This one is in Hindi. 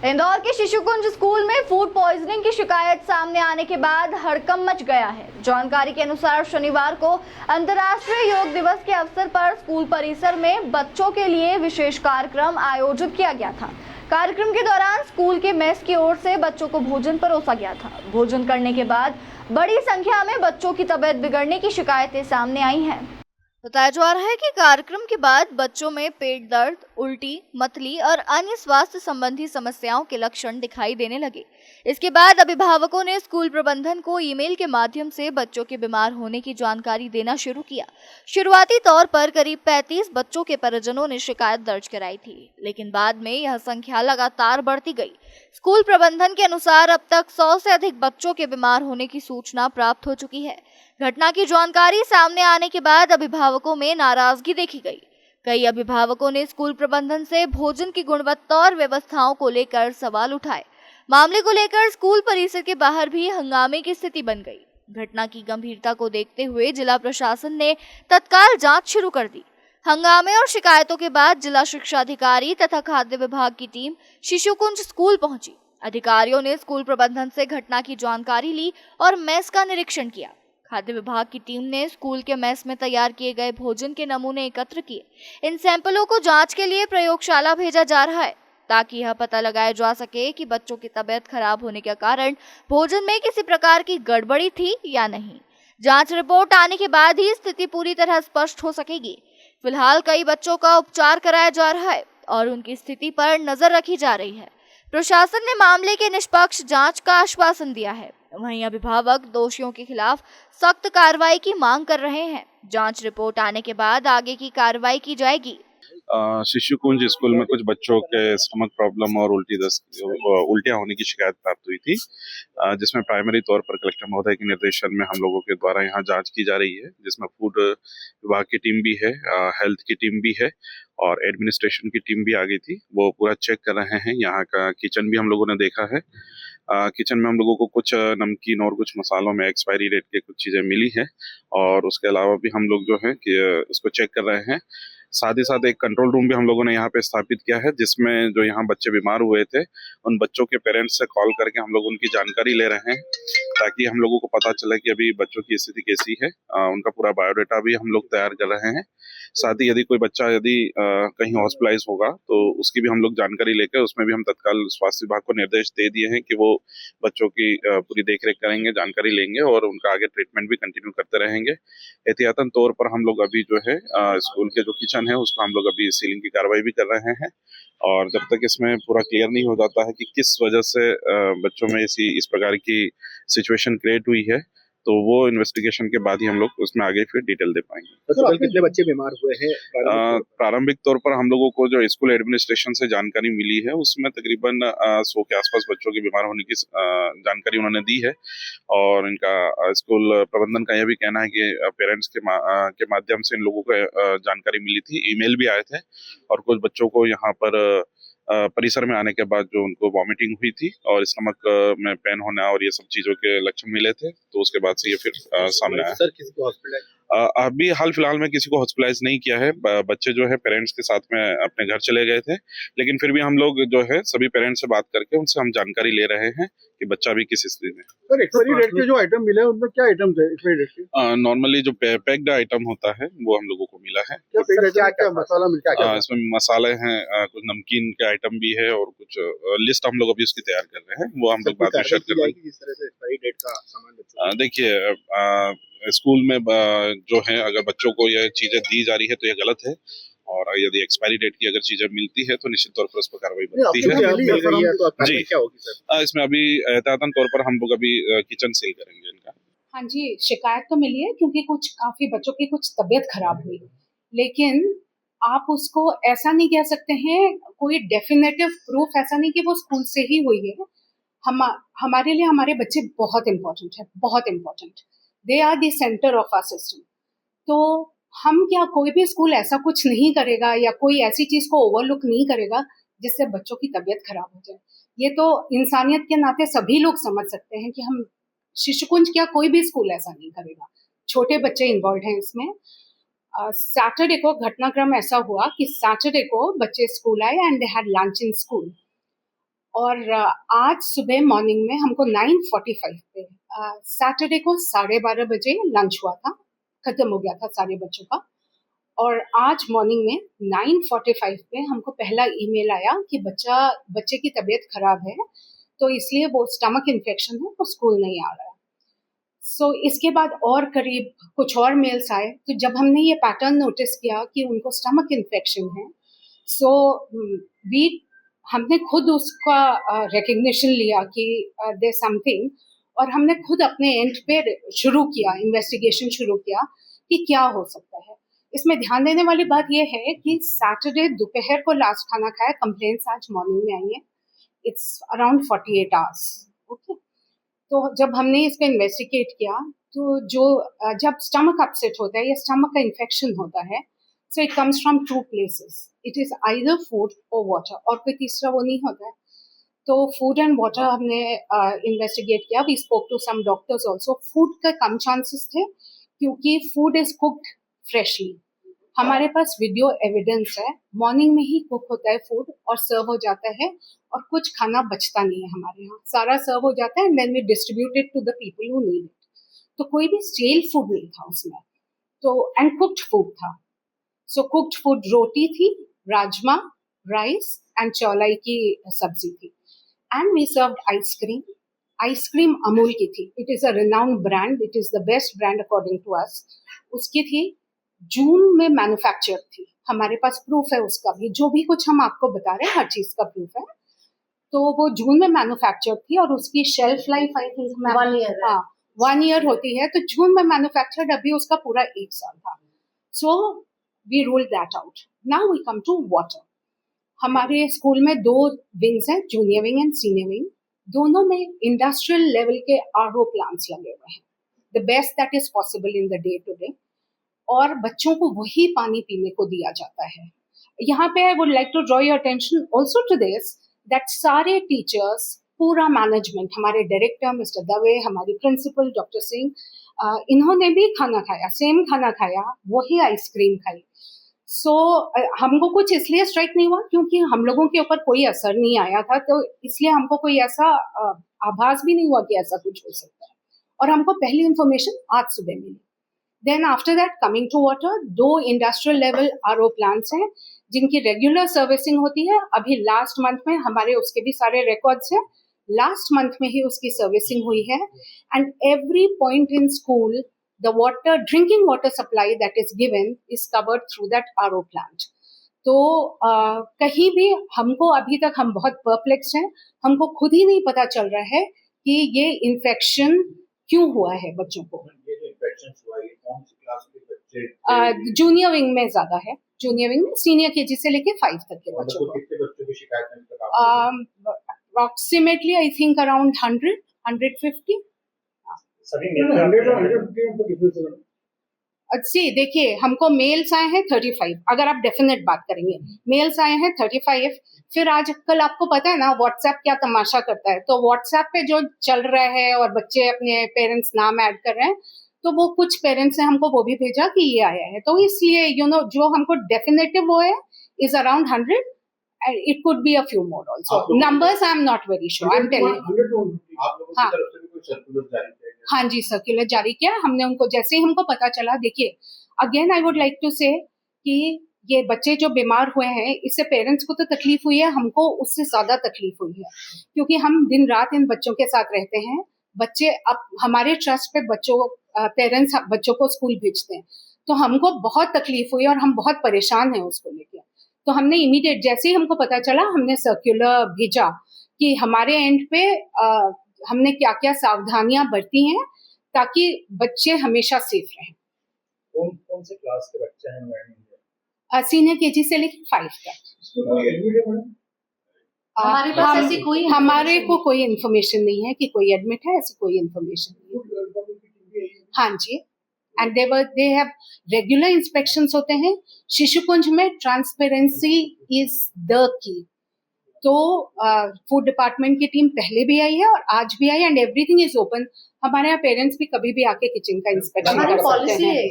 इंदौर के शिशुकुंज स्कूल में फूड पॉइजनिंग की शिकायत सामने आने के बाद हड़कंप मच गया है। जानकारी के अनुसार शनिवार को अंतर्राष्ट्रीय योग दिवस के अवसर पर स्कूल परिसर में बच्चों के लिए विशेष कार्यक्रम आयोजित किया गया था। कार्यक्रम के दौरान स्कूल के मेस की ओर से बच्चों को भोजन परोसा गया था। भोजन करने के बाद बड़ी संख्या में बच्चों की तबीयत बिगड़ने की शिकायतें सामने आई हैं। बताया जा रहा है कि कार्यक्रम के बाद बच्चों में पेट दर्द, उल्टी, मतली और अन्य स्वास्थ्य संबंधी समस्याओं के लक्षण दिखाई देने लगे। इसके बाद अभिभावकों ने स्कूल प्रबंधन को ईमेल के माध्यम से बच्चों के बीमार होने की जानकारी देना शुरू किया। शुरुआती तौर पर करीब 35 बच्चों के परिजनों ने शिकायत दर्ज कराई थी, लेकिन बाद में यह संख्या लगातार बढ़ती गई। स्कूल प्रबंधन के अनुसार अब तक 100 से अधिक बच्चों के बीमार होने की सूचना प्राप्त हो चुकी है। घटना की जानकारी सामने आने के बाद अभिभावकों में नाराजगी देखी गई। कई अभिभावकों ने स्कूल प्रबंधन से भोजन की गुणवत्ता और व्यवस्थाओं को लेकर सवाल उठाए। मामले को लेकर स्कूल परिसर के बाहर भी हंगामे की स्थिति बन गई। घटना की गंभीरता को देखते हुए जिला प्रशासन ने तत्काल जांच शुरू कर दी। हंगामे और शिकायतों के बाद जिला शिक्षा अधिकारी तथा खाद्य विभाग की टीम शिशुकुंज स्कूल पहुंची। अधिकारियों ने स्कूल प्रबंधन से घटना की जानकारी ली और मेस का निरीक्षण किया। खाद्य विभाग की टीम ने स्कूल के मेस में तैयार किए गए भोजन के नमूने एकत्र किए। इन सैंपलों को जांच के लिए प्रयोगशाला भेजा जा रहा है, ताकि यह पता लगाया जा सके कि बच्चों की तबीयत खराब होने के कारण भोजन में किसी प्रकार की गड़बड़ी थी या नहीं। जांच रिपोर्ट आने के बाद ही स्थिति पूरी तरह स्पष्ट हो सकेगी। फिलहाल कई बच्चों का उपचार कराया जा रहा है और उनकी स्थिति पर नजर रखी जा रही है। प्रशासन ने मामले के निष्पक्ष जांच का आश्वासन दिया है। वहीं अभिभावक दोषियों के खिलाफ सख्त कार्रवाई की मांग कर रहे हैं। जांच रिपोर्ट आने के बाद आगे की कार्रवाई की जाएगी। शिशुकुंज स्कूल में कुछ बच्चों के स्टमक प्रॉब्लम और उल्टियां होने की शिकायत प्राप्त हुई थी, जिसमें प्राइमरी तौर पर कलेक्टर महोदय के निर्देशन में हम लोगों के द्वारा यहाँ जांच की जा रही है, जिसमें फूड विभाग की टीम भी है, हेल्थ की टीम भी है और एडमिनिस्ट्रेशन की टीम भी आ गई थी। वो पूरा चेक कर रहे हैं। यहाँ का किचन भी हम लोगों ने देखा है। किचन में हम लोगों को कुछ नमकीन और कुछ मसालों में एक्सपायरी डेट के कुछ चीज़ें मिली हैं और उसके अलावा भी हम लोग जो है कि उसको चेक कर रहे हैं। साथ ही साथ एक कंट्रोल रूम भी हम लोगों ने यहाँ पे स्थापित किया है, जिसमें जो यहाँ बच्चे बीमार हुए थे उन बच्चों के पेरेंट्स से कॉल करके हम लोग उनकी जानकारी ले रहे हैं, ताकि हम लोगों को पता चले कि अभी बच्चों की स्थिति कैसी है। उनका पूरा बायोडाटा भी हम लोग तैयार कर रहे हैं। साथ ही यदि कोई बच्चा कहीं हॉस्पिटलाइज होगा तो उसकी भी हम लोग जानकारी लेकर उसमें भी हम तत्काल स्वास्थ्य विभाग को निर्देश दे दिए हैं कि वो बच्चों की पूरी देखरेख करेंगे, जानकारी लेंगे और उनका आगे ट्रीटमेंट भी कंटिन्यू करते रहेंगे। एहतियातन तौर पर हम लोग अभी जो है स्कूल के जो किचन है उसको हम लोग अभी सीलिंग की कार्रवाई भी कर रहे हैं और जब तक इसमें पूरा क्लियर नहीं हो जाता है कि किस वजह से बच्चों में इस प्रकार की सिचुएशन क्रिएट हुई है, तो वो इन्वेस्टिगेशन के बाद ही हम लोग उसमें आगे फिर डिटेल दे पाएंगे। तो कितने बच्चे बीमार हुए हैं? प्रारंभिक तौर पर हम लोगों को जो स्कूल एडमिनिस्ट्रेशन से जानकारी मिली है उसमें तकरीबन 100 के आसपास बच्चों के बीमार होने की जानकारी उन्होंने दी है और इनका स्कूल प्रबंधन का यह भी कहना है कि पेरेंट्स के माध्यम से इन लोगों को जानकारी मिली थी। ईमेल भी आए थे और कुछ बच्चों को यहाँ पर परिसर में आने के बाद जो उनको वॉमिटिंग हुई थी और स्टमक में पेन होना और ये सब चीजों के लक्षण मिले थे, तो उसके बाद से ये फिर सामने आया। सर, किसी को हॉस्पिटलाइज अभी हाल फिलहाल में किसी को हॉस्पिटलाइज नहीं किया है। बच्चे जो है पेरेंट्स के साथ में अपने घर चले गए थे, लेकिन फिर भी हम लोग जो है सभी पेरेंट्स से बात करके उनसे हम जानकारी ले रहे हैं कि बच्चा भी किस स्थिति में। सर, एक्सपायरी डेट के जो आइटम मिले हैं उनमें क्या आइटम थे एक्सपायरी डेट के? नॉर्मली जो पैक्ड आइटम होता है वो हम लोगों को मिला है। क्या मसाला मिलता है? इसमें मसाले हैं, कुछ नमकीन के आइटम भी है और कुछ लिस्ट हम लोग अभी उसकी तैयार कर रहे हैं, वो हम लोग बाद में शेयर कर रहे हैं। किस तरह से एक्सपायरी डेट का सामान देखिए, स्कूल में जो है अगर बच्चों को यह चीजें दी जा रही है तो यह गलत है और यदि एक्सपायरी डेट की अगर चीजें मिलती है तो निश्चित तौर पर उस पर कार्रवाई बनती है। जी, क्या होगी सर? इसमें अभी एहतियातन तौर पर हम लोग अभी किचन सील करेंगे इनका। हाँ जी, शिकायत तो मिली है क्योंकि कुछ काफी बच्चों की कुछ तबीयत खराब हुई, लेकिन आप उसको ऐसा नहीं कह सकते हैं, कोई डेफिनेटिव प्रूफ ऐसा नहीं कि वो स्कूल से ही हुई है। हमारे लिए हमारे बच्चे बहुत इम्पोर्टेंट है, बहुत important. They are the centre of our system. तो हम क्या, कोई भी स्कूल ऐसा कुछ नहीं करेगा या कोई ऐसी चीज को ओवरलुक नहीं करेगा जिससे बच्चों की तबीयत खराब हो जाए। ये तो इंसानियत के नाते सभी लोग समझ सकते हैं कि हम शिशुकुंज क्या, कोई भी स्कूल ऐसा नहीं करेगा। छोटे बच्चे इन्वॉल्व हैं इसमें। सैटरडे को घटनाक्रम ऐसा हुआ कि सैटरडे को बच्चे स्कूल आए and they had lunch in school. और आज सुबह मॉर्निंग में हमको 9:45 पे सैटरडे को 12:30 बजे लंच हुआ था, खत्म हो गया था सारे बच्चों का। और आज मॉर्निंग में 9:45 पे हमको पहला ईमेल आया कि बच्चे की तबीयत खराब है, तो इसलिए वो स्टमक इन्फेक्शन है, वो स्कूल नहीं आ रहा है। सो इसके बाद और करीब कुछ और मेल्स आए, तो जब हमने ये पैटर्न नोटिस किया कि उनको स्टमक इन्फेक्शन है, सो हमने खुद उसका रिकग्निशन लिया कि देयर समथिंग, और हमने खुद अपने एंड पे शुरू किया, इन्वेस्टिगेशन शुरू किया कि क्या हो सकता है। इसमें ध्यान देने वाली बात यह है कि सैटरडे दोपहर को लास्ट खाना खाया, कंप्लेंट्स आज मॉर्निंग में आई है, इट्स अराउंड 48 आवर्स। ओके, तो जब हमने इसको इन्वेस्टिगेट किया, तो जब स्टमक अपसेट होता है या स्टमक का इन्फेक्शन होता है, so it comes from 2 places, it is either food or water, और कोई तीसरा वो नहीं होता है। तो फूड एंड वाटर हमने इन्वेस्टिगेट किया, we spoke to some doctors also. Food का कम चांसेस थे क्योंकि फूड इज कुक्ड फ्रेशली, हमारे पास वीडियो एविडेंस है, मॉर्निंग में ही कुक होता है फूड और सर्व हो जाता है, और कुछ खाना बचता नहीं है हमारे यहाँ, सारा सर्व हो जाता है and then we distribute it to the people who need it. तो कोई भी स्टेल फूड नहीं था उसमें, तो एंड कुक्ड फूड था। सो कुक्ड फूड, रोटी थी, राजमा, राइस एंड चौलाई की सब्जी थी, and we served ice cream. Ice cream Amul की थी, it is a renowned brand, it is the best brand according to us. उसकी थी, जून में मैन्युफैक्चर थी, हमारे पास प्रूफ है उसका भी, जो भी कुछ हम आपको बता रहे हैं हर चीज का प्रूफ है। तो वो जून में मैन्युफैक्चर थी और उसकी shelf life I think 1 year, हाँ 1 year होती है, तो जून में मैन्युफैक्चर्ड, अभी उसका पूरा 1 साल था। So we ruled that out. Now we come to water. हमारे स्कूल में 2 विंग्स हैं, junior wing and senior wing, दोनों में इंडस्ट्रियल लेवल के RO प्लांट्स लगे हुए हैं, the best that is possible in the day to day, और बच्चों को वही पानी पीने को दिया जाता है। यहाँ पे I would like to draw your attention also to this, that सारे टीचर्स, पूरा मैनेजमेंट, हमारे डायरेक्टर मिस्टर दवे, हमारी प्रिंसिपल डॉक्टर सिंह, इन्होंने भी खाना खाया, सेम खाना खाया, वही आइसक्रीम खाई। सो हमको कुछ इसलिए स्ट्राइक नहीं हुआ क्योंकि हम लोगों के ऊपर कोई असर नहीं आया था, तो इसलिए हमको कोई ऐसा आभास भी नहीं हुआ कि ऐसा कुछ हो सकता है, और हमको पहली इंफॉर्मेशन आज सुबह मिली। Then after that, coming to water, 2 industrial level RO plants हैं जिनकी रेगुलर सर्विसिंग होती है। अभी लास्ट मंथ में हमारे उसके भी सारे रिकॉर्ड्स हैं, लास्ट मंथ में ही उसकी सर्विसिंग हुई है, and every point in school the water, drinking water supply that is given is covered through that RO plant. तो कहीं भी हमको, अभी तक हम बहुत परप्लेक्स हैं, हमको खुद ही नहीं पता चल रहा है कि ये इन्फेक्शन क्यों हुआ है बच्चों को। जूनियर विंग में ज्यादा है, जूनियर विंग में, सीनियर KG से लेके 5 तक के बच्चों को। कितने बच्चों की शिकायत है? Approximately I think around 100-150। सभी 100 सी देखिए, हमको मेल्स आए हैं 35, अगर आप डेफिनेट बात करेंगे, मेल्स आए हैं 35। फिर आजकल आपको पता है ना व्हाट्सएप क्या तमाशा करता है, तो व्हाट्सएप पे जो चल रहा है और बच्चे अपने पेरेंट्स नाम ऐड कर रहे हैं, तो वो कुछ पेरेंट्स ने हमको वो भी भेजा कि ये आया है, तो इसलिए जो हमको डेफिनेटिव वो है is around 100, it could be a few more also, numbers I am not very sure, I am telling. आप लोगों की तरफ से भी कोई सर्कुलर जारी किया गया? हाँ जी, सर्कुलर जारी किया हमने उनको, जैसे ही हमको पता चला। देखिए, again I would like to say कि ये बच्चे जो बीमार हुए हैं, इससे पेरेंट्स को तो तकलीफ हुई है, हमको उससे ज्यादा तकलीफ हुई है, क्योंकि हम दिन रात इन बच्चों के साथ रहते हैं। बच्चे अब हमारे ट्रस्ट पे पेरेंट्स बच्चों को स्कूल भेजते हैं, तो हमको बहुत तकलीफ हुई और हम बहुत परेशान हैं उसको लेके। तो हमने इमीडिएट, जैसे ही हमको पता चला, हमने सर्कुलर भेजा कि हमारे एंड पे हमने क्या क्या सावधानियां बरती हैं ताकि बच्चे हमेशा सेफ रहें। कौन से क्लास के बच्चे हैं मैडम? सीनियर KG से लेकर 5 तक। हमारे पास ऐसी कोई हमारे को कोई इन्फॉर्मेशन नहीं है कि कोई एडमिट है, ऐसी कोई इन्फॉर्मेशन नहीं है। हाँ जी, and they have regular inspections होते हैं। शिशु कुंज में ट्रांसपेरेंसी इज द की। तो फूड डिपार्टमेंट की टीम पहले भी आई है और आज भी आई, एंड एवरीथिंग इज ओपन। हमारे यहाँ पेरेंट्स भी कभी भी आके किचन का इंस्पेक्शन कर सकते हैं।